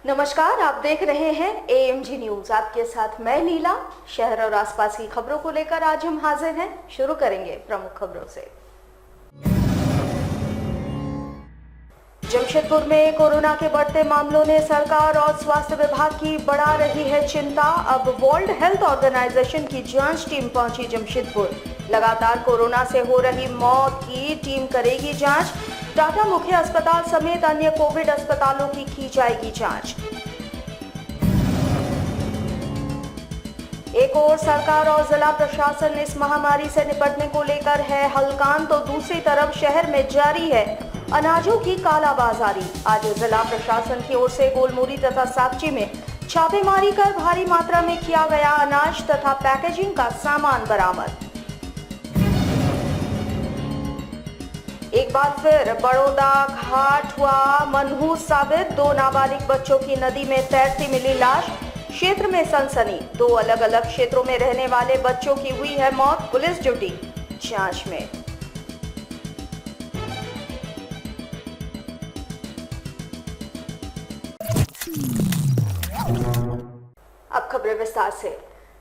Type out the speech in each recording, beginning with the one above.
नमस्कार, आप देख रहे हैं AMG न्यूज। आपके साथ मैं नीला। शहर और आसपास की खबरों को लेकर आज हम हाजिर हैं। शुरू करेंगे प्रमुख खबरों से। जमशेदपुर में कोरोना के बढ़ते मामलों ने सरकार और स्वास्थ्य विभाग की बढ़ा रही है चिंता। अब वर्ल्ड हेल्थ ऑर्गेनाइजेशन की जांच टीम पहुंची जमशेदपुर। लगातार कोरोना से हो रही मौत की टीम करेगी जांच। टाटा मुख्य अस्पताल समेत अन्य कोविड अस्पतालों की जाएगी जांच। एक ओर सरकार और जिला प्रशासन इस महामारी से निपटने को लेकर है हलकान, तो दूसरी तरफ शहर में जारी है अनाजों की कालाबाजारी। आज जिला प्रशासन की ओर से गोलमुरी तथा साकची में छापेमारी कर भारी मात्रा में किया गया अनाज तथा पैकेजिंग का सामान बरामद। एक बार फिर बड़ौदा घाट हुआ मनहूस साबित। 2 नाबालिग बच्चों की नदी में तैरती मिली लाश। क्षेत्र में सनसनी। 2 अलग अलग क्षेत्रों में रहने वाले बच्चों की हुई है मौत। पुलिस जुटी जांच में। अब खबरें विस्तार से।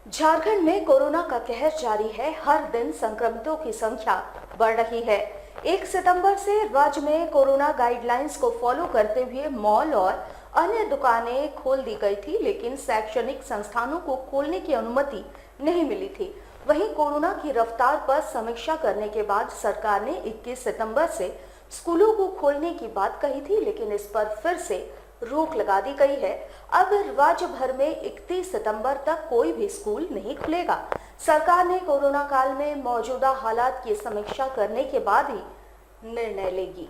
झारखंड में कोरोना का कहर जारी है। हर दिन संक्रमितों की संख्या बढ़ रही है। 1 सितंबर से राज्य में कोरोना गाइडलाइंस को फॉलो करते हुए मॉल और अन्य दुकानें खोल दी गई थी, लेकिन शैक्षणिक संस्थानों को खोलने की अनुमति नहीं मिली थी। वहीं कोरोना की रफ्तार पर समीक्षा करने के बाद सरकार ने 21 सितंबर से स्कूलों को खोलने की बात कही थी, लेकिन इस पर फिर से रोक लगा दी गई है। अब राज्य भर में 31 सितंबर तक कोई भी स्कूल नहीं खुलेगा। सरकार ने कोरोना काल में मौजूदा हालात की समीक्षा करने के बाद ही निर्णय लेगी।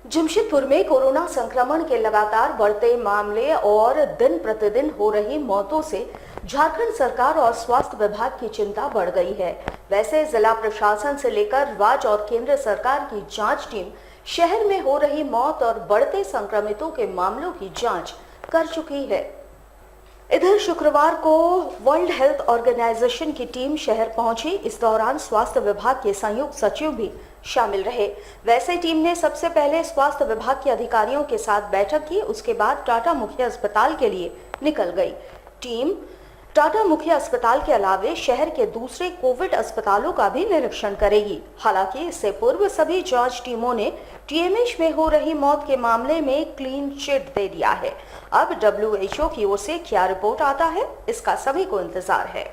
जमशेदपुर में कोरोना संक्रमण के लगातार बढ़ते मामले और दिन प्रतिदिन हो रही मौतों से झारखंड सरकार और स्वास्थ्य विभाग की चिंता बढ़ गई है। वैसे जिला प्रशासन से लेकर राज्य और केंद्र सरकार की जांच टीम शहर में हो रही मौत और बढ़ते संक्रमितों के मामलों की जांच कर चुकी है। इधर शुक्रवार को वर्ल्ड हेल्थ ऑर्गेनाइजेशन की टीम शहर पहुंची। इस दौरान स्वास्थ्य विभाग के संयुक्त सचिव भी शामिल रहे। वैसे टीम ने सबसे पहले स्वास्थ्य विभाग के अधिकारियों के साथ बैठक की। उसके बाद टाटा मुख्य अस्पताल के लिए निकल गई। टीम टाटा मुख्य अस्पताल के अलावे शहर के दूसरे कोविड अस्पतालों का भी निरीक्षण करेगी। हालांकि इससे पूर्व सभी जांच टीमों ने TMH में हो रही मौत के मामले में क्लीन चिट दे दिया है। अब WHO की ओर से क्या रिपोर्ट आता है, इसका सभी को इंतजार है।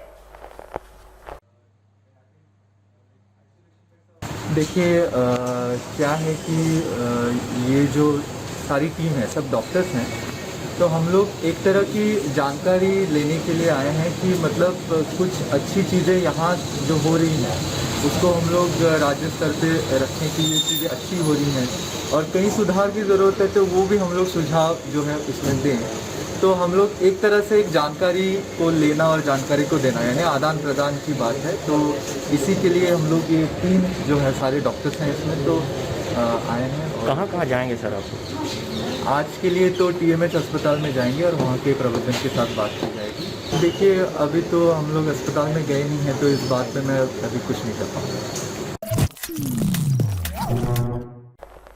देखिए क्या है कि ये जो सारी टीम है, सब डॉक्टर्स हैं, तो हम लोग एक तरह की जानकारी लेने के लिए आए हैं कि मतलब कुछ अच्छी चीज़ें यहाँ जो हो रही हैं उसको हम लोग राज्य स्तर पे रखें कि ये चीज़ें अच्छी हो रही हैं और कहीं सुधार की ज़रूरत है तो वो भी हम लोग सुझाव जो है इसमें दें। तो हम लोग एक तरह से एक जानकारी को लेना और जानकारी को देना, यानी आदान प्रदान की बात है। तो इसी के लिए हम लोग ये टीम जो है सारे डॉक्टर्स हैं इसमें तो आए हैं। कहाँ जाएंगे सर आप? आज के लिए तो TMH अस्पताल में जाएंगे और वहाँ के प्रबंधन के साथ बात की जाएगी। देखिए अभी तो हम लोग अस्पताल में गए नहीं हैं, तो इस बात पे मैं अभी कुछ नहीं कर पाऊँगा।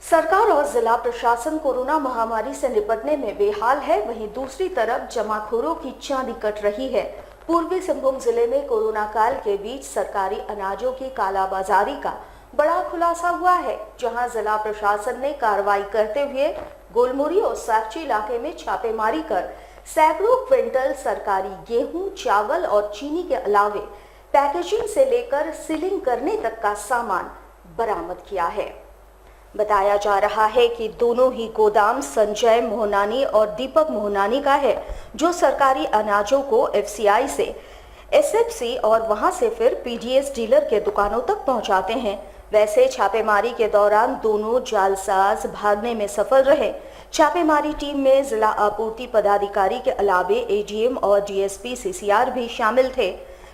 सरकार और जिला प्रशासन कोरोना महामारी से निपटने में बेहाल है। वहीं दूसरी तरफ जमाखोरों की चांदी कट रही है। पूर्वी सिंहभूम जिले में कोरोना काल के बीच सरकारी अनाजों की कालाबाजारी का बड़ा खुलासा हुआ है, जहां जिला प्रशासन ने कार्रवाई करते हुए गोलमुरी और साकची इलाके में छापेमारी कर सैकड़ों क्विंटल सरकारी गेहूं, चावल और चीनी के अलावे पैकेजिंग से लेकर सीलिंग करने तक का सामान बरामद किया है। बताया जा रहा है कि दोनों ही गोदाम संजय मोहनानी और दीपक मोहनानी का है, जो सरकारी अनाजों को FCI से SFC और वहां से फिर PDS डीलर के दुकानों तक पहुंचाते हैं। वैसे छापेमारी के दौरान दोनों जालसाज भागने में सफल रहे। छापेमारी टीम में जिला आपूर्ति पदाधिकारी के अलावे ADM और DSP CCR भी शामिल थे।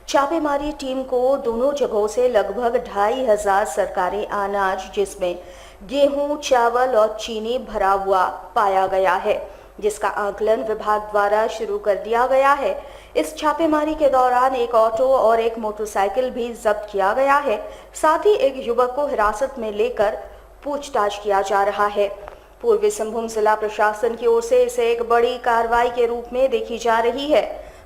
छापेमारी टीम को दोनों जगहों से लगभग 2500 सरकारी अनाज, जिसमें गेहूं, चावल और चीनी भरा हुआ पाया गया है, जिसका आकलन विभाग द्वारा शुरू कर दिया गया है। इस छापेमारी के दौरान एक ऑटो और एक मोटरसाइकिल भी जब्त किया गया है। साथ ही एक युवक को हिरासत में लेकर पूछताछ किया जा रहा है। पूर्वी सिंहभूम जिला प्रशासन की ओर से इसे एक बड़ी कार्रवाई के रूप में देखी जा रही है।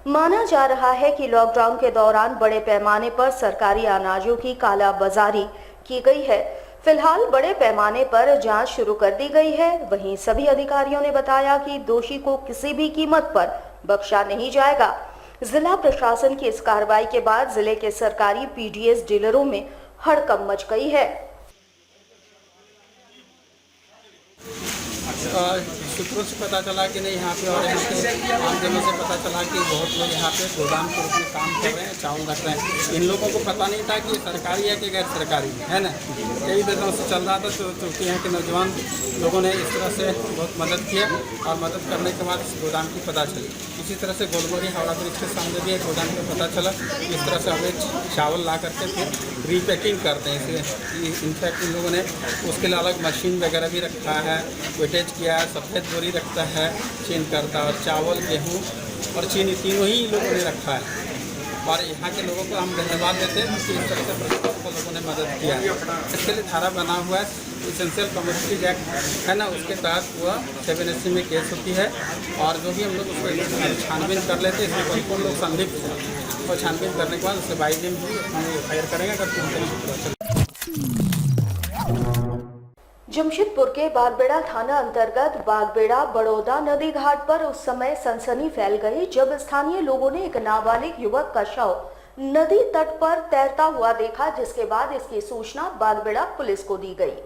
माना जा रहा है कि लॉकडाउन के दौरान बड़े पैमाने पर सरकारी अनाजों की कालाबाजारी की गई है। फिलहाल बड़े पैमाने पर जांच शुरू कर दी गई है। वहीं सभी अधिकारियों ने बताया कि दोषी को किसी भी कीमत पर बख्शा नहीं जाएगा। जिला प्रशासन की इस कार्रवाई के बाद जिले के सरकारी पीडीएस डीलरों में हड़कंप मच गई है। सूत्रों से पता चला कि नहीं यहाँ पे, और इसके आमजनों से पता चला कि बहुत लोग यहाँ पे गोदाम के रूप में काम कर रहे हैं, चावल रख रहे हैं। इन लोगों को पता नहीं था कि ये सरकारी है कि गैर सरकारी है ना। कई दिनों से चल रहा था, तो चूँकि यहाँ के नौजवान लोगों ने इस तरह से बहुत मदद किया और मदद करने के बाद इस गोदाम की पता चली। इसी तरह से गोलमोरी हावड़ा ब्रिज के सामने भी एक गोदाम का पता चला। इस तरह से अवैध चावल ला करके फिर रीपैकिंग करते हैं इसे। इनफैक्ट इन लोगों ने उसके लिए अलग मशीन वगैरह भी रखा है, वेटेज किया है, सफ़ेद बोरी रखता है, चीन करता है, और चावल, गेहूँ और चीनी तीनों ही लोगों ने रखा है। और यहाँ के लोगों को हम धन्यवाद देते हैं कि इस तरह से प्रशासन को लोगों ने मदद किया है। इसके लिए धारा बना हुआ है, इसेंशियल कमोडिटीज एक्ट है ना, उसके तहत वह 780 में केस होती है। और जो भी हम लोग उसको छानबीन कर लेते हैं, इसमें कौन लोग संदिग्ध हैं, और छानबीन करने के बाद उससे बाइजिंग भी हम फायर करेंगे अगर जमशेदपुर के बागबेड़ा थाना अंतर्गत बागबेड़ा बड़ौदा नदी घाट पर उस समय सनसनी फैल गई जब स्थानीय लोगों ने एक नाबालिग युवक का शव नदी तट पर तैरता हुआ देखा, जिसके बाद इसकी सूचना बागबेड़ा पुलिस को दी गई।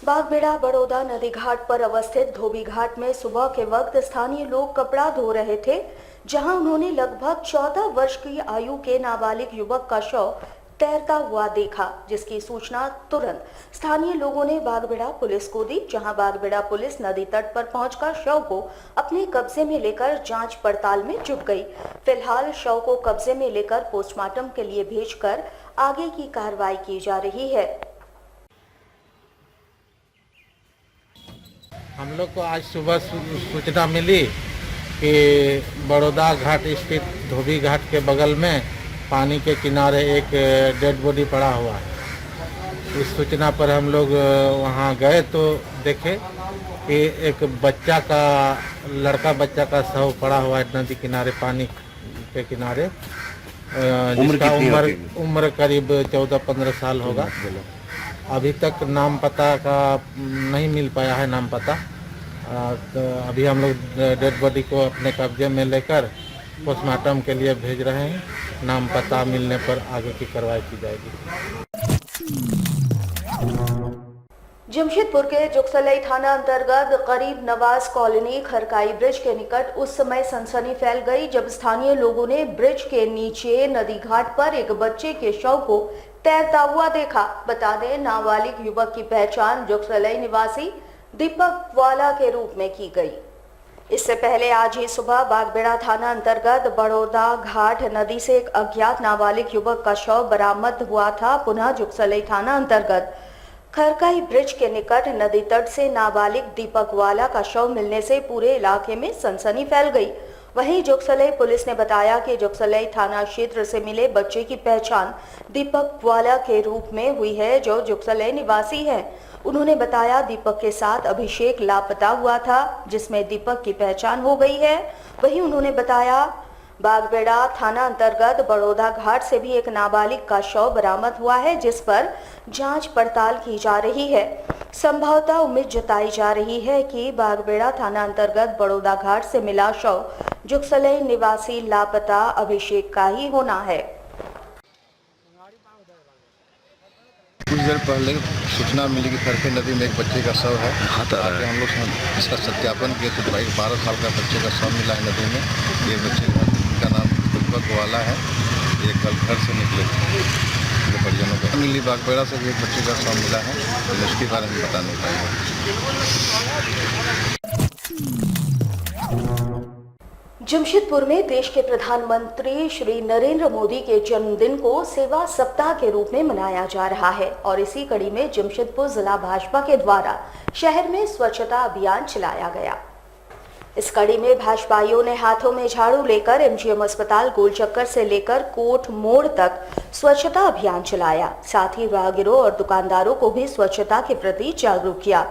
बागबेड़ा बड़ौदा नदी घाट पर अवस्थित धोबी घाट में सुबह के वक्त स्थानीय लोग कपड़ा धो रहे थे, जहां उन्होंने लगभग 14 वर्ष की आयु के नाबालिग युवक का शव तैरता हुआ देखा, जिसकी सूचना तुरंत स्थानीय लोगों ने बागबेड़ा पुलिस को दी, जहां बागबेड़ा पुलिस नदी तट पर पहुंचकर शव को अपने कब्जे में लेकर जांच पड़ताल में जुट गई। फिलहाल शव को कब्जे में लेकर पोस्टमार्टम के लिए भेजकर आगे की कार्रवाई की जा रही है। हम लोग को आज सुबह सूचना मिली कि बड़ौदा घाट स्थित धोबी घाट के बगल में पानी के किनारे एक डेड बॉडी पड़ा हुआ है। इस सूचना पर हम लोग वहां गए तो देखे कि एक लड़का बच्चा का शव पड़ा हुआ है नदी किनारे, पानी के किनारे, जिसका उम्र करीब 14-15 साल होगा। अभी तक नाम पता का नहीं मिल पाया है, नाम पता। तो अभी हम लोग डेड बॉडी को अपने कब्जे में लेकर पोस्टमार्टम के लिए भेज रहे हैं। नाम पता मिलने पर आगे की कार्रवाई की जाएगी। जमशेदपुर के जुगसलई थाना अंतर्गत करीब नवाज कॉलोनी खरकाई ब्रिज के निकट उस समय सनसनी फैल गई जब स्थानीय लोगों ने ब्रिज के नीचे नदी घाट पर एक बच्चे के शव को तैरता हुआ देखा। बता दें, नाबालिग युवक की पहचान जुगसलई निवासी दीपक वाला के रूप में की गई। इससे पहले आज ही सुबह बागबेड़ा थाना अंतर्गत बड़ौदा घाट नदी से एक अज्ञात नाबालिग युवक का शव बरामद हुआ था। पुनः जुगसलई थाना अंतर्गत खरकाई ब्रिज के निकट नदी तट से नाबालिग दीपक वाला का शव मिलने से पूरे इलाके में सनसनी फैल गई। वहीं जुगसलई पुलिस ने बताया कि जुगसलई थाना क्षेत्र से मिले बच्चे की पहचान दीपक वाला के रूप में हुई है, जो जुगसलई निवासी है। उन्होंने बताया दीपक के साथ अभिषेक लापता हुआ था, जिसमें दीपक की पहचान हो गई है। वहीं उन्होंने बताया बागबेड़ा थाना अंतर्गत बड़ौदा घाट से भी एक नाबालिग का शव बरामद हुआ है, जिस पर जांच पड़ताल की जा रही है। संभवतः उम्मीद जताई जा रही है कि बागबेड़ा थाना अंतर्गत बड़ौदा घाट से मिला शव जुगसलई निवासी लापता अभिषेक का ही होना है। कुछ देर पहले सूचना मिली कि खरके नदी में एक बच्चे का शव है। आगे हम लोग इसका सत्यापन किए तो 12 साल का बच्चे का शव मिला है नदी में। ये बच्चे का नाम दीपक वाला है। ये कल घर से निकले थे परिजनों को मिली। बागबेड़ा से भी एक बच्चे का शव मिला है, तो उसके बारे में बता नहीं पाएंगे। जमशेदपुर में देश के प्रधानमंत्री श्री नरेंद्र मोदी के जन्मदिन को सेवा सप्ताह के रूप में मनाया जा रहा है और इसी कड़ी में जमशेदपुर जिला भाजपा के द्वारा शहर में स्वच्छता अभियान चलाया गया। इस कड़ी में भाजपाइयों ने हाथों में झाड़ू लेकर एमजीएम अस्पताल गोलचक्कर से लेकर कोर्ट मोड़ तक स्वच्छता अभियान चलाया। साथ ही राहगीरों और दुकानदारों को भी स्वच्छता के प्रति जागरूक किया।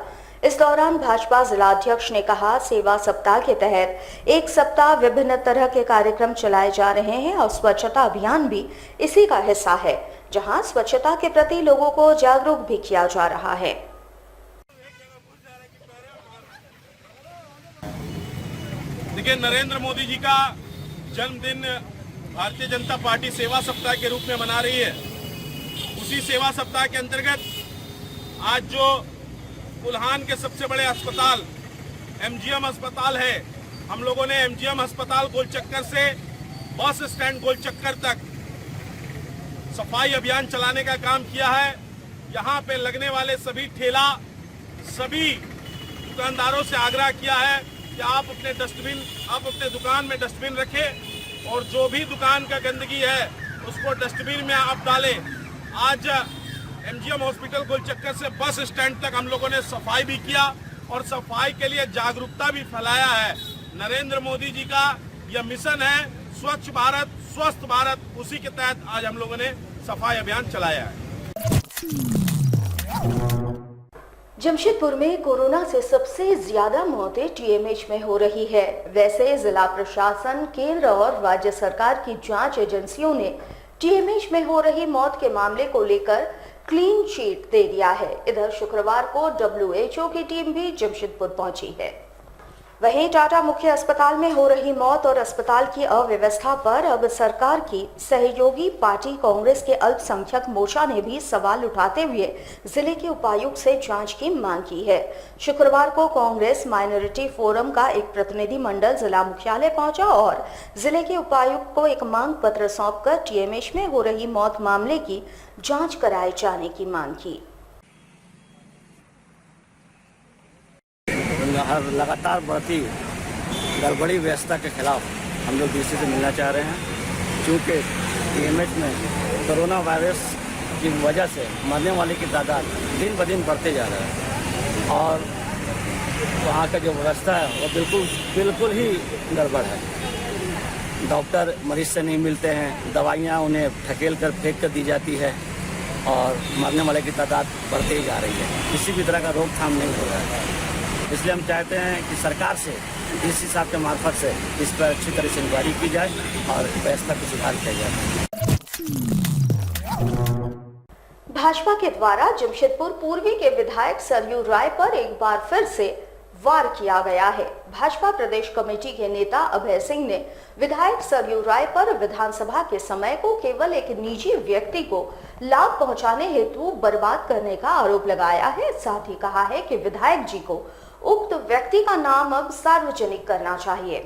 इस दौरान भाजपा जिलाध्यक्ष ने कहा, सेवा सप्ताह के तहत एक सप्ताह विभिन्न तरह के कार्यक्रम चलाए जा रहे हैं और स्वच्छता अभियान भी इसी का हिस्सा है, जहां स्वच्छता के प्रति लोगों को जागरूक भी किया जा रहा है। देखिए, नरेंद्र मोदी जी का जन्मदिन भारतीय जनता पार्टी सेवा सप्ताह के रूप में मना रही है। उसी सेवा सप्ताह के अंतर्गत आज जो कुल्हान के सबसे बड़े अस्पताल एमजीएम अस्पताल है, हम लोगों ने एमजीएम अस्पताल गोलचक्कर से बस स्टैंड गोलचक्कर तक सफाई अभियान चलाने का काम किया है। यहाँ पे लगने वाले सभी ठेला, सभी दुकानदारों से आग्रह किया है कि आप अपने दुकान में डस्टबिन रखें और जो भी दुकान का गंदगी है उसको डस्टबिन में आप डालें। आज एमजीएम हॉस्पिटल गोलचक्कर से बस स्टैंड तक हम लोगों ने सफाई भी किया और सफाई के लिए जागरूकता भी फैलाया है। नरेंद्र मोदी जी का यह मिशन है स्वच्छ भारत स्वस्थ भारत, उसी के तहत आज हम लोगों ने सफाई अभियान चलाया है। जमशेदपुर में कोरोना से सबसे ज्यादा मौतें टीएमएच में हो रही है। वैसे जिला प्रशासन, केंद्र और राज्य सरकार की जांच एजेंसियों ने टीएमएच में हो रही मौत के मामले को लेकर क्लीन चिट दे दिया है। इधर शुक्रवार को WHO की टीम भी जमशेदपुर पहुंची है। वहीं टाटा मुख्य अस्पताल में हो रही मौत और अस्पताल की अव्यवस्था पर अब सरकार की सहयोगी पार्टी कांग्रेस के अल्पसंख्यक मोर्चा ने भी सवाल उठाते हुए जिले के उपायुक्त से जांच की मांग की है। शुक्रवार को कांग्रेस माइनॉरिटी फोरम का एक प्रतिनिधि मंडल जिला मुख्यालय पहुंचा और जिले के उपायुक्त को एक मांग पत्र सौंपकर टीएमएच में हो रही मौत मामले की जांच कराए जाने की मांग की। लगातार बढ़ती गड़बड़ी व्यवस्था के खिलाफ हम लोग डीसी से मिलना चाह रहे हैं, क्योंकि टीएमएच में कोरोना वायरस की वजह से मरने वाले की तादाद दिन ब दिन बढ़ते जा रहा है और वहाँ का जो व्यवस्था है वो बिल्कुल ही गड़बड़ है। डॉक्टर मरीज से नहीं मिलते हैं, दवाइयाँ उन्हें ढकेल कर फेंक कर दी जाती है और मरने वाले की तादाद बढ़ते ही जा रही है। किसी भी तरह का रोकथाम नहीं हो रहा है। इसलिए हम चाहते हैं कि सरकार से डीसी साहब के मार्फत से इस पर अच्छी तरह से इंक्वायरी की जाए और व्यवस्था को सुधार किया जाए। भाजपा के द्वारा जमशेदपुर पूर्वी के विधायक सरयू राय पर एक बार फिर से वार किया गया है। भाजपा प्रदेश कमेटी के नेता अभय सिंह ने विधायक सरयू राय पर विधानसभा के समय को केवल एक निजी व्यक्ति को लाभ पहुंचाने हेतु बर्बाद करने का आरोप लगाया है। साथ ही कहा है कि विधायक जी को उक्त व्यक्ति का नाम अब सार्वजनिक करना चाहिए।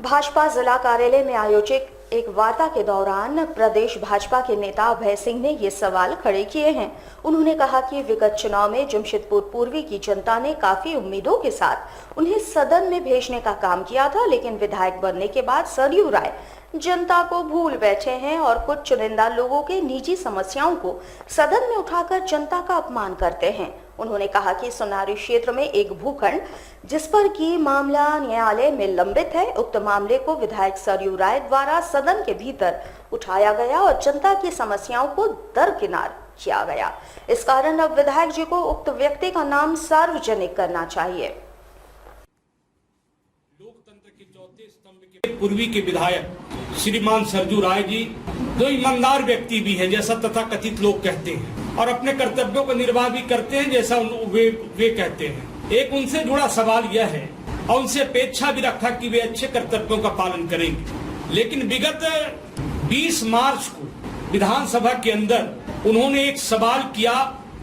भाजपा जिला कार्यालय में आयोजित एक वार्ता के दौरान प्रदेश भाजपा के नेता अभय सिंह ने ये सवाल खड़े किए हैं। उन्होंने कहा कि विगत चुनाव में जमशेदपुर पूर्वी की जनता ने काफी उम्मीदों के साथ उन्हें सदन में भेजने का काम किया था, लेकिन विधायक बनने के बाद सरयू राय जनता को भूल बैठे हैं और कुछ चुनिंदा लोगों के निजी समस्याओं को सदन में उठाकर जनता का अपमान करते हैं। उन्होंने कहा कि सोनारी क्षेत्र में एक भूखंड जिस पर की मामला न्यायालय में लंबित है, उक्त मामले को विधायक सरयू राय द्वारा सदन के भीतर उठाया गया और जनता की समस्याओं को दरकिनार किया गया। इस कारण अब विधायक जी को उक्त व्यक्ति का नाम सार्वजनिक करना चाहिए। लोकतंत्र के चौथे स्तंभ के पूर्वी के विधायक श्रीमान सरयू राय जी जो ईमानदार व्यक्ति भी है, जैसा तथा कथित लोग कहते हैं, और अपने कर्तव्यों का निर्वाह भी करते हैं जैसा वे कहते हैं। एक उनसे जुड़ा सवाल यह है और उनसे अपेक्षा भी रखा कि वे अच्छे कर्तव्यों का पालन करेंगे, लेकिन विगत 20 मार्च को विधानसभा के अंदर उन्होंने एक सवाल किया।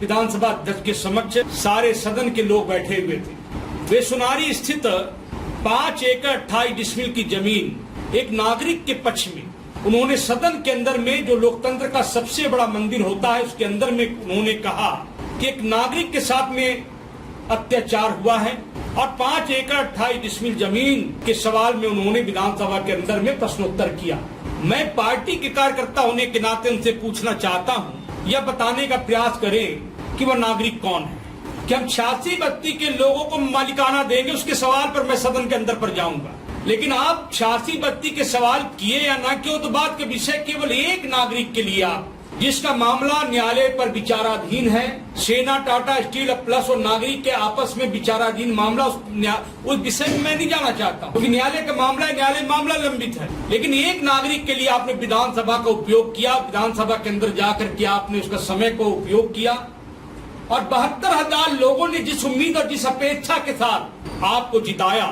विधानसभा अध्यक्ष के समक्ष सारे सदन के लोग बैठे हुए थे। वे सोनारी स्थित 5 एकड़ 28 डिसमिल की जमीन एक नागरिक के पक्ष में उन्होंने सदन के अंदर में, जो लोकतंत्र का सबसे बड़ा मंदिर होता है, उसके अंदर में उन्होंने कहा कि एक नागरिक के साथ में अत्याचार हुआ है और 5 एकड़ 28 डिसमिल जमीन के सवाल में उन्होंने विधानसभा के अंदर में प्रश्नोत्तर किया। मैं पार्टी के कार्यकर्ता होने के नाते उनसे पूछना चाहता हूं, यह बताने का प्रयास करें कि वह नागरिक कौन है। कि हम 86 बस्ती के लोगों को मालिकाना देंगे, उसके सवाल पर मैं सदन के अंदर पर जाऊंगा। लेकिन आप 86 बस्ती के सवाल किए या ना किए तो बात के विषय केवल एक नागरिक के लिए आप जिसका मामला न्यायालय पर विचाराधीन है, सेना, टाटा स्टील प्लस और नागरिक के आपस में विचाराधीन मामला, उस विषय में मैं नहीं जाना चाहता क्योंकि न्यायालय का मामला है, न्यायालय मामला लंबित है। लेकिन एक नागरिक के लिए आपने विधानसभा का उपयोग किया, विधानसभा के अंदर जाकर के आपने उसका समय को उपयोग किया और 72,000 लोगों ने जिस उम्मीद और जिस अपेक्षा के साथ आपको जिताया,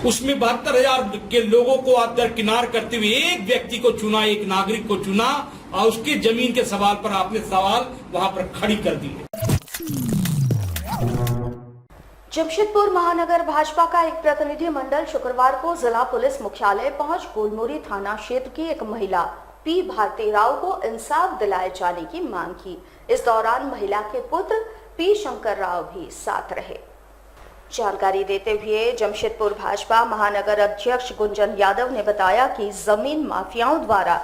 उसमें 72,000 के लोगों को आप दरकिनार करते हुए एक व्यक्ति को चुना, एक नागरिक को चुना और उसके जमीन के सवाल पर आपने सवाल वहां पर खड़ी कर दिए। जमशेदपुर महानगर भाजपा का एक प्रतिनिधि मंडल शुक्रवार को जिला पुलिस मुख्यालय पहुंच गोलमुरी थाना क्षेत्र की एक महिला पी भारती राव को इंसाफ दिलाए जाने की मांग की। इस दौरान महिला के पुत्र पी शंकर राव भी साथ रहे। जानकारी देते हुए जमशेदपुर भाजपा महानगर अध्यक्ष गुंजन यादव ने बताया कि जमीन माफियाओं द्वारा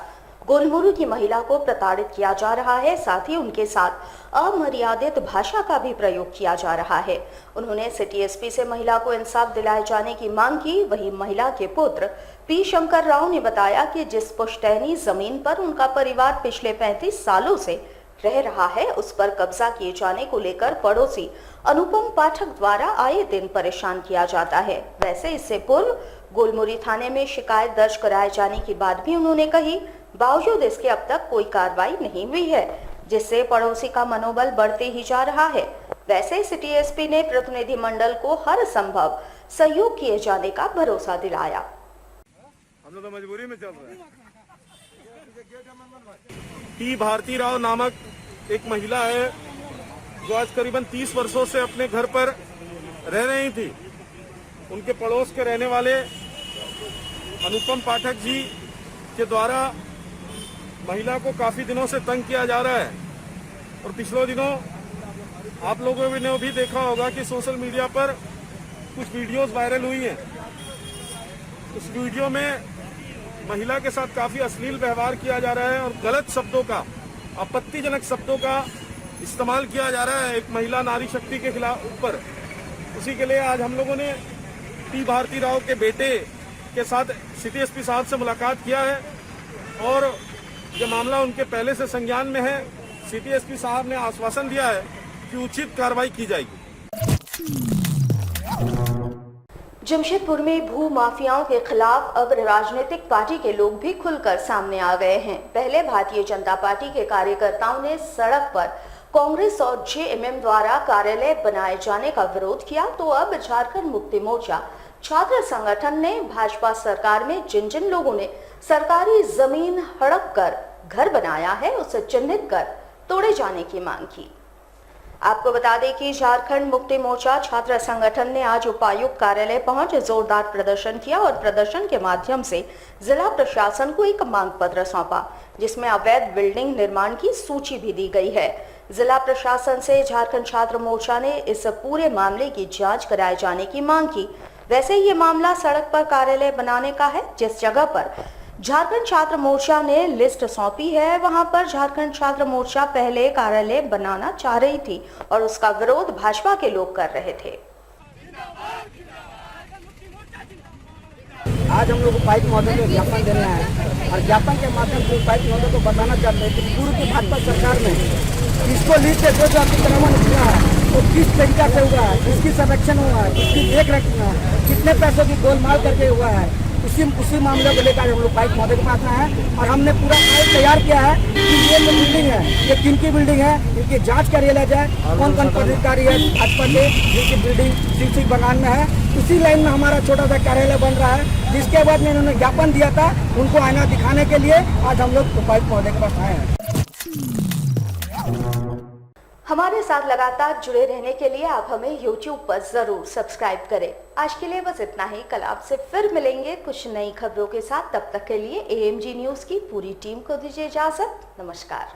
गोलमुरी की महिला को प्रताड़ित किया जा रहा है, साथ ही उनके साथ अमर्यादित भाषा का भी प्रयोग किया जा रहा है। उन्होंने सिटी एसपी से महिला को इंसाफ दिलाए जाने की मांग की। वहीं महिला के पुत्र पी शंकर राव ने बताया कि जिस पुश्तैनी जमीन पर उनका परिवार पिछले 35 सालों से रह रहा है, उस पर कब्जा किए जाने को लेकर पड़ोसी अनुपम पाठक द्वारा आए दिन परेशान किया जाता है। वैसे इससे पूर्व गोलमुरी थाने में शिकायत दर्ज कराए जाने की बात भी उन्होंने कही। बावजूद इसके अब तक कोई कार्रवाई नहीं हुई है, जिससे पड़ोसी का मनोबल बढ़ते ही जा रहा है। वैसे सिटी एसपी ने प्रतिनिधि मंडल को हर संभव सहयोग किए जाने का भरोसा दिलाया। हम लोग तो मजबूरी में चल रहे हैं। पी भारती राव नामक एक महिला है जो आज करीबन 30 वर्षों से अपने घर पर रह रही थी। उनके पड़ोस के रहने वाले अनुपम पाठक जी के द्वारा महिला को काफी दिनों से तंग किया जा रहा है और पिछले दिनों आप लोगों ने भी देखा होगा कि सोशल मीडिया पर कुछ वीडियोस वायरल हुई हैं। उस वीडियो में महिला के साथ काफी अश्लील व्यवहार किया जा रहा है और गलत शब्दों का, आपत्तिजनक शब्दों का इस्तेमाल किया जा रहा है एक महिला नारी शक्ति के खिलाफ ऊपर। उसी के लिए आज हम लोगों ने पी भारती राव के बेटे के साथ सिटी एसपी साहब से मुलाकात किया है और ये मामला उनके पहले से संज्ञान में है। सिटी एसपी साहब ने आश्वासन दिया है कि उचित कार्रवाई की जाएगी। जमशेदपुर में भू माफियाओं के खिलाफ अब राजनीतिक पार्टी के लोग भी खुलकर सामने आ गए हैं। पहले भारतीय जनता पार्टी के कार्यकर्ताओं ने सड़क पर कांग्रेस और जेएमएम द्वारा कार्यालय बनाए जाने का विरोध किया, तो अब झारखंड मुक्ति मोर्चा छात्र संगठन ने भाजपा सरकार में जिन जिन लोगों ने सरकारी जमीन हड़प कर घर बनाया है, उसे चिन्हित कर तोड़े जाने की मांग की। आपको बता दें कि झारखंड मुक्ति मोर्चा छात्र संगठन ने आज उपायुक्त कार्यालय पहुंच जोरदार प्रदर्शन किया और प्रदर्शन के माध्यम से जिला प्रशासन को एक मांग पत्र सौंपा, जिसमें अवैध बिल्डिंग निर्माण की सूची भी दी गई है। जिला प्रशासन से झारखंड छात्र मोर्चा ने इस पूरे मामले की जांच कराए जाने की मांग की। वैसे ये मामला सड़क पर कार्यालय बनाने का है। जिस जगह पर झारखंड छात्र मोर्चा ने लिस्ट सौंपी है, वहां पर झारखंड छात्र मोर्चा पहले कार्यालय बनाना चाह रही थी और उसका विरोध भाजपा के लोग कर रहे थे। आज हम लोग उपायुक्त महोदय को ज्ञापन देने आए हैं और ज्ञापन के माध्यम से उपायुक्त महोदय को बताना चाहते हैं कि पूर्व की भाजपा सरकार में किसको लीड से जो अतिक्रमण हुआ है वो किस तरीका से हुआ है, किसकी संरक्षण हुआ है, किसकी देख रेख हुआ है, कितने पैसों की गोलमाल करके हुआ है, उसी मामले को लेकर हम लोग उपायुक्त महोदय के पास आए हैं और हमने पूरा फाइल तैयार किया है कि ये जो बिल्डिंग है ये किनकी बिल्डिंग है, इनकी जांच कर लिया जाए, कौन कौन पदाधिकारी है भाजपा के जिनकी बिल्डिंग सिलसिल बगान में है। उसी लाइन में हमारा छोटा सा कार्यालय बन रहा है, जिसके बाद में इन्होंने ज्ञापन दिया था, उनको आईना दिखाने के लिए आज हम लोग उपायुक्त महोदय के पास आए हैं। हमारे साथ लगातार जुड़े रहने के लिए आप हमें YouTube पर जरूर सब्सक्राइब करें। आज के लिए बस इतना ही। कल आपसे फिर मिलेंगे कुछ नई खबरों के साथ। तब तक के लिए AMG न्यूज की पूरी टीम को दीजिए इजाजत। नमस्कार।